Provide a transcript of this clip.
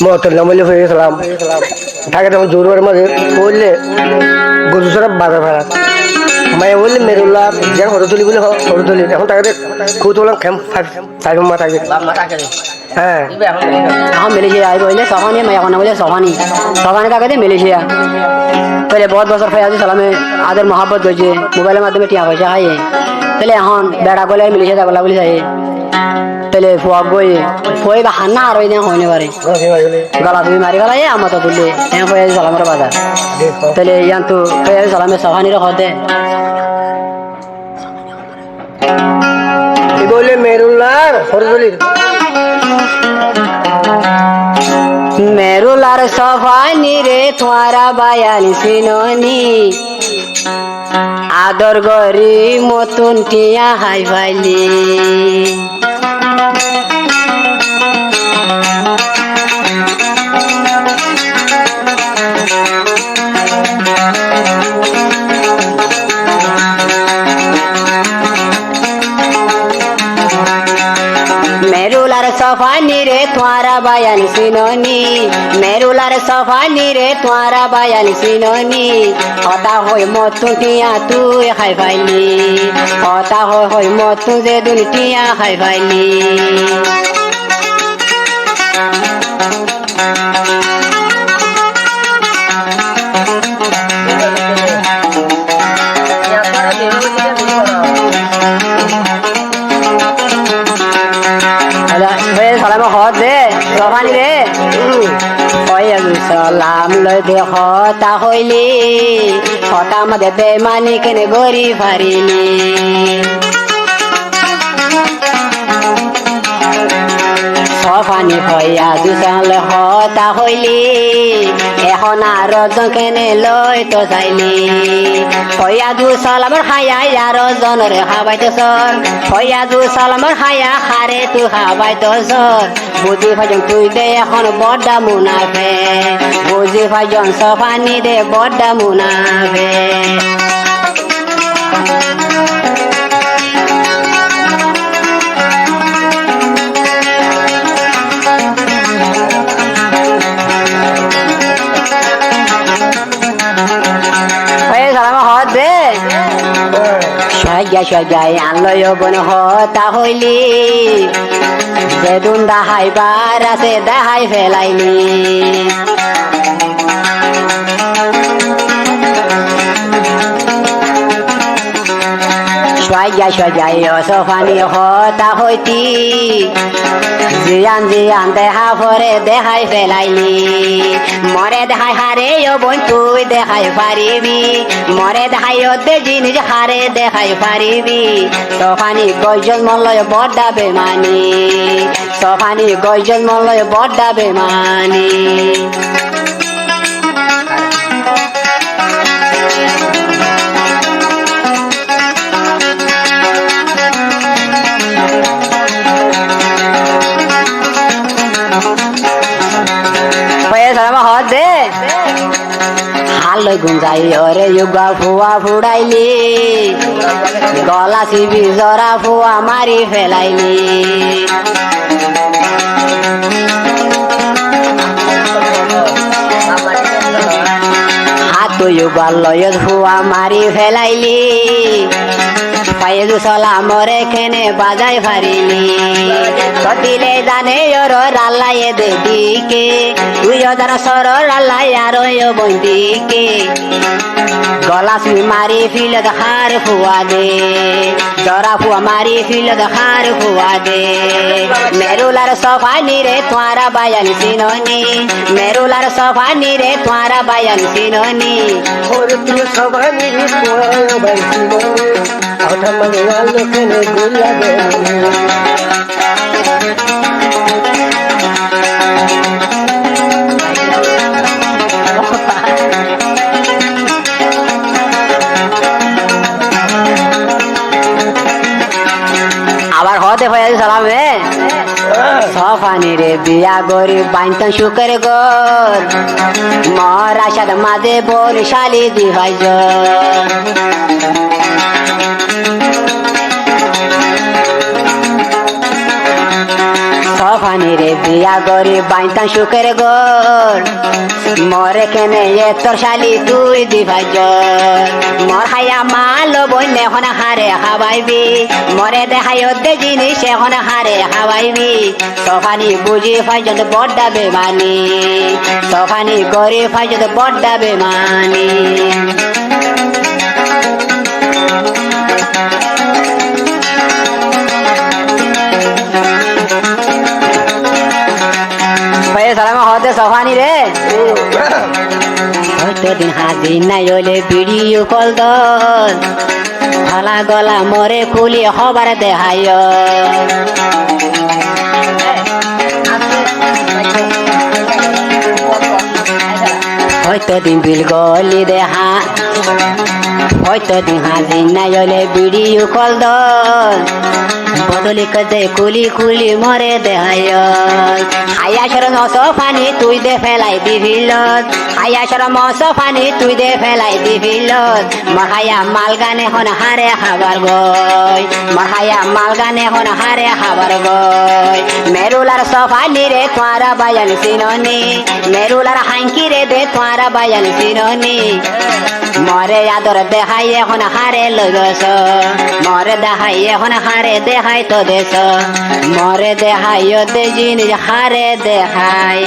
মহতল নামলে হয়ে গেছিলাম ঢাকা তখন জোর মাঝে বললে গরু সরা বাজার ভাড়া মায়া বললে মেরুল্লাহ যে হরতলি বলে হরতলি এখন তাকে খুব বললাম খেম ফাইভ মা থাকবে হ্যাঁ এখন মালয়েশিয়া আইব হইলে সহানি মায়া কোনা বলে সহানি সহানি তাকে দিয়ে মালয়েশিয়া তাহলে বহুত বছর ফয়াজুল সালামে আদের মহাব্বত করছে মোবাইলের মাধ্যমে টিয়া পয়সা খাইয়ে তাহলে এখন বেড়া গলে মালয়েশিয়া যাবলা বলে যাই তাহলে ফুয়া গই ফুয়ে বা হান্না আর ওই দিন হইনে পারে গলা তুমি মারি গেলা আমার তো তুললে হ্যাঁ ফয়াজুল সালামের বাজার তাহলে ইয়ান তো ফয়াজুল সালামের সহানির হতে বললে মেরুল্লাহ হরতলির মেরুলার সফানি রে তোমারা বায়াল সিননি আদর গরি মতন টিয়া হাই ভাইলি মেরুলার সফানি রে তোমারা বায়াল সিননি মেরুলার সফানি রে তোমারা বায়াল সিননি হতা হই মতু টিয়া তুই খাই ফাইলি হতা হই মতু যে দুনিয়া খাই ফাইলি সালাম হত দে সফানি রে সালাম লই দে হতা হইলি হতা মধ্যে বেমানি কেনে গরি ফারিলি সফানি হইয়া দুসালে হতা হইলি এখন আর কেনে লই তো চাইলি হইয়া দু সালামর খায়া আর জনরে খাবাইতে সর হইয়া দু সালামর খায়া খারে তুই খাবাইতে সর বুঝি ভাজন তুই দে এখন বড্ডা মুনাফে বুঝি ভাজন সফানি দে বড্ডা মুনাফে সাজাই আনলয় বন হতা হইলি যেদুন দাহাইবার আছে দাহাই ফেলাইনি সাজাই অসফানি হতা হইতি জিয়ান জিয়ান দেহা ফরে দেখাই ফেলাইলি মরে দেখাই হারে বোন তুই দেখাই পারিবি মরে দেখাই ওদের জিনিস হারে দেখাই পারিবি সফানি গজন মলয় বড্ডা বেমানি সফানি গজন মলয় বড্ডা বেমানি দে হাল গুঞ্জাই অরে যুগা ফুয়া ফুড়াইলি গলা চিবি জরা ফুয়া মারি ফেলাইলি হাত যুগা লয় ফুয়া মারি ফেলাইলি ফাইজু সালামরে খেনে বাজাই ফারিলি দিলে জানে ওর রাল্লায়ে দেদিকে তুই ওদের সর রাল্লাই আর বন্দিকে গলা সুই মারি ফিল দেখার ফুয়া দে জরা ফুয়া মারি ফিল দেখার ফুয়া দে মেরুলার সফানি রে তোমারা বায়ান সিননি মেরুলার সফানি রে তোমারা বায়ান সিননি সফানি আবার হতে হয়ে সালামে সফানি রে বিয়া গরি বাইন্তন শুকর গর মরাশাদ মাঝে বল শালি দিভাই সফানি রে বিয়া গরি বাইতাম সুখের গোর মরে কেনে এ তোর শালি তুই দিভাই মর হাইয়া মাল বইনে এখন হারে হাবাইবি মরে দেখাই দে জিনিস এখন হারে হাবাইবি সফানি বুঝি ফাইজত বড্ডা বেমানি সফানি গরি ফাইজত বড্ডা বেমানি সালামা হতে সফানি রে হয়তো দিন হাজির নাই হলে ভিডিও কল দল ফালা গলা মরে খুলি খবর দেখাই হয়তো দিন বিল গলি দেখা হয়তো দিন হাজির নাই হলে ভিডিও কল দল বদলি কদে কুলি কুলি মরে দেহায় আয়া শরম সফানি তুই দে ফেলাই দিবিলত আয়া শরম সফানি তুই দে ফেলাই দিবিলত মহায়া মালগানে হন হারে খাবার গয় মহায়া মালগানে হন হারে খাবার গয় মেরুলার সফানি রে তোয়ারা বায়ান সিননি মেরুলার হাঙ্কি রে দে তোয়ারা বায়ান সিননি মরে আদর দেখাই এখন হারে লইস মরে দেখাই এখন হারে দেখাই তো দেশ মরে দেখাই দে জিনিস হারে দেখাই